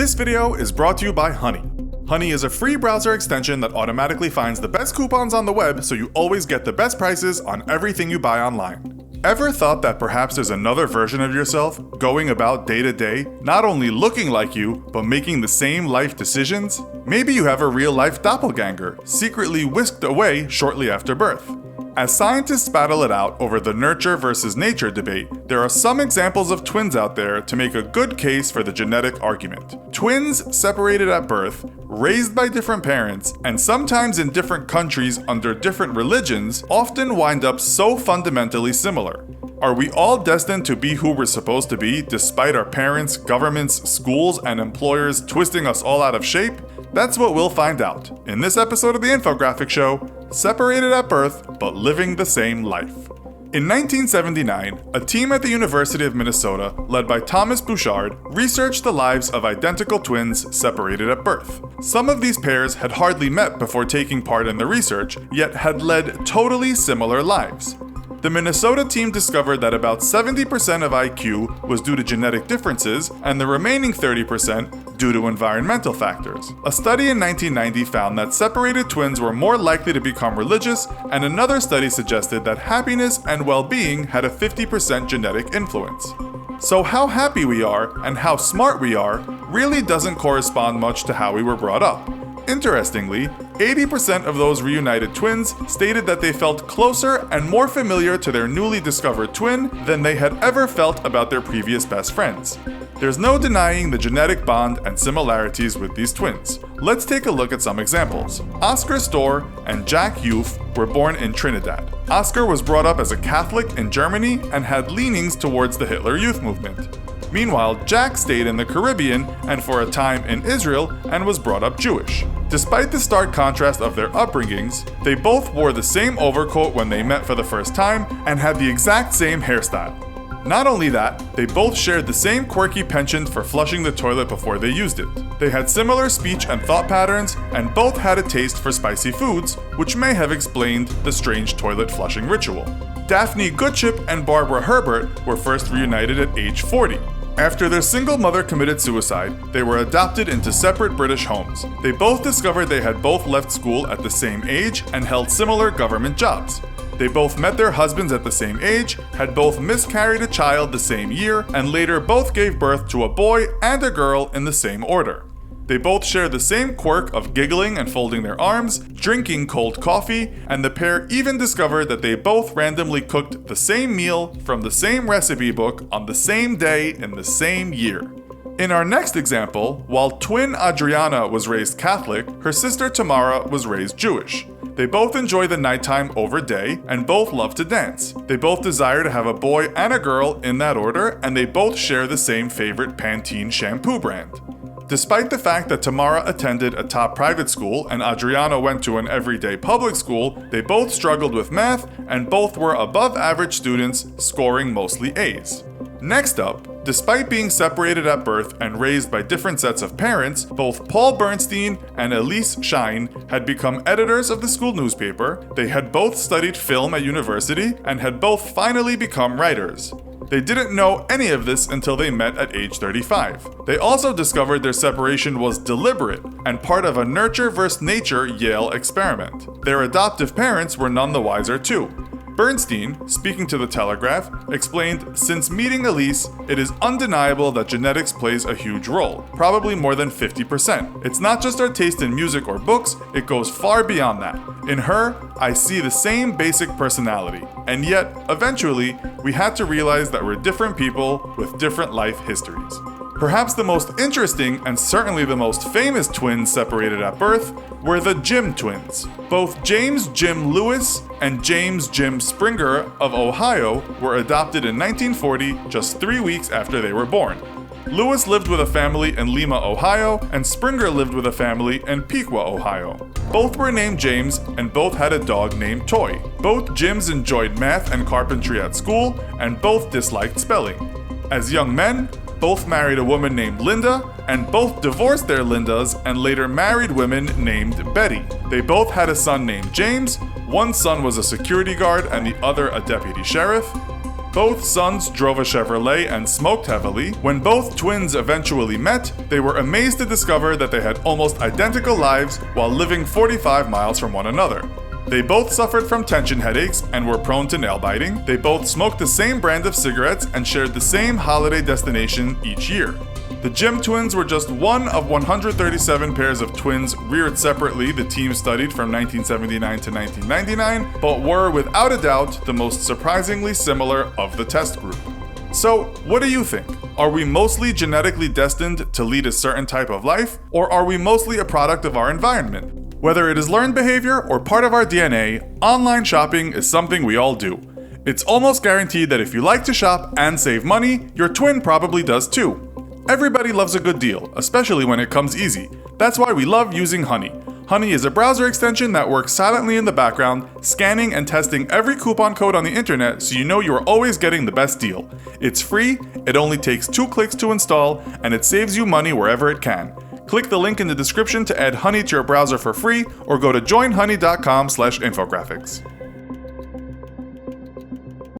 This video is brought to you by Honey. Honey is a free browser extension that automatically finds the best coupons on the web so you always get the best prices on everything you buy online. Ever thought that perhaps there's another version of yourself going about day to day, not only looking like you, but making the same life decisions? Maybe you have a real-life doppelganger, secretly whisked away shortly after birth. As scientists battle it out over the nurture versus nature debate, there are some examples of twins out there to make a good case for the genetic argument. Twins separated at birth, raised by different parents, and sometimes in different countries under different religions, often wind up so fundamentally similar. Are we all destined to be who we're supposed to be, despite our parents, governments, schools, and employers twisting us all out of shape? That's what we'll find out in this episode of the Infographic Show, Separated at Birth, but Living the Same Life. In 1979, a team at the University of Minnesota, led by Thomas Bouchard, researched the lives of identical twins separated at birth. Some of these pairs had hardly met before taking part in the research, yet had led totally similar lives. The Minnesota team discovered that about 70% of IQ was due to genetic differences, and the remaining 30% due to environmental factors. A study in 1990 found that separated twins were more likely to become religious, and another study suggested that happiness and well-being had a 50% genetic influence. So how happy we are and how smart we are really doesn't correspond much to how we were brought up. Interestingly, 80% of those reunited twins stated that they felt closer and more familiar to their newly discovered twin than they had ever felt about their previous best friends. There's no denying the genetic bond and similarities with these twins. Let's take a look at some examples. Oscar Storr and Jack Youth were born in Trinidad. Oscar was brought up as a Catholic in Germany and had leanings towards the Hitler Youth movement. Meanwhile, Jack stayed in the Caribbean and for a time in Israel and was brought up Jewish. Despite the stark contrast of their upbringings, they both wore the same overcoat when they met for the first time and had the exact same hairstyle. Not only that, they both shared the same quirky penchant for flushing the toilet before they used it. They had similar speech and thought patterns, and both had a taste for spicy foods, which may have explained the strange toilet flushing ritual. Daphne Goodchip and Barbara Herbert were first reunited at age 40. After their single mother committed suicide, they were adopted into separate British homes. They both discovered they had both left school at the same age and held similar government jobs. They both met their husbands at the same age, had both miscarried a child the same year, and later both gave birth to a boy and a girl in the same order. They both share the same quirk of giggling and folding their arms, drinking cold coffee, and the pair even discovered that they both randomly cooked the same meal from the same recipe book on the same day in the same year. In our next example, while twin Adriana was raised Catholic, her sister Tamara was raised Jewish. They both enjoy the nighttime over day and both love to dance. They both desire to have a boy and a girl in that order, and they both share the same favorite Pantene shampoo brand. Despite the fact that Tamara attended a top private school and Adriana went to an everyday public school, they both struggled with math and both were above average students, scoring mostly A's. Next up, despite being separated at birth and raised by different sets of parents, both Paul Bernstein and Elise Schein had become editors of the school newspaper, they had both studied film at university, and had both finally become writers. They didn't know any of this until they met at age 35. They also discovered their separation was deliberate and part of a nurture versus nature Yale experiment. Their adoptive parents were none the wiser too. Bernstein, speaking to The Telegraph, explained, "Since meeting Elise, it is undeniable that genetics plays a huge role, probably more than 50%. It's not just our taste in music or books, it goes far beyond that. In her, I see the same basic personality. And yet, eventually, we had to realize that we're different people with different life histories." Perhaps the most interesting and certainly the most famous twins separated at birth were the Jim twins. Both James Jim Lewis and James Jim Springer of Ohio were adopted in 1940, just 3 weeks after they were born. Lewis lived with a family in Lima, Ohio, and Springer lived with a family in Piqua, Ohio. Both were named James, and both had a dog named Toy. Both Jims enjoyed math and carpentry at school, and both disliked spelling. As young men, both married a woman named Linda, and both divorced their Lindas and later married women named Betty. They both had a son named James. One son was a security guard and the other a deputy sheriff. Both sons drove a Chevrolet and smoked heavily. When both twins eventually met, they were amazed to discover that they had almost identical lives while living 45 miles from one another. They both suffered from tension headaches and were prone to nail biting. They both smoked the same brand of cigarettes and shared the same holiday destination each year. The Jim twins were just one of 137 pairs of twins reared separately the team studied from 1979 to 1999, but were without a doubt the most surprisingly similar of the test group. So, what do you think? Are we mostly genetically destined to lead a certain type of life, or are we mostly a product of our environment? Whether it is learned behavior or part of our DNA, online shopping is something we all do. It's almost guaranteed that if you like to shop and save money, your twin probably does too. Everybody loves a good deal, especially when it comes easy. That's why we love using Honey. Honey is a browser extension that works silently in the background, scanning and testing every coupon code on the internet so you know you are always getting the best deal. It's free, it only takes 2 clicks to install, and it saves you money wherever it can. Click the link in the description to add Honey to your browser for free, or go to joinhoney.com/infographics.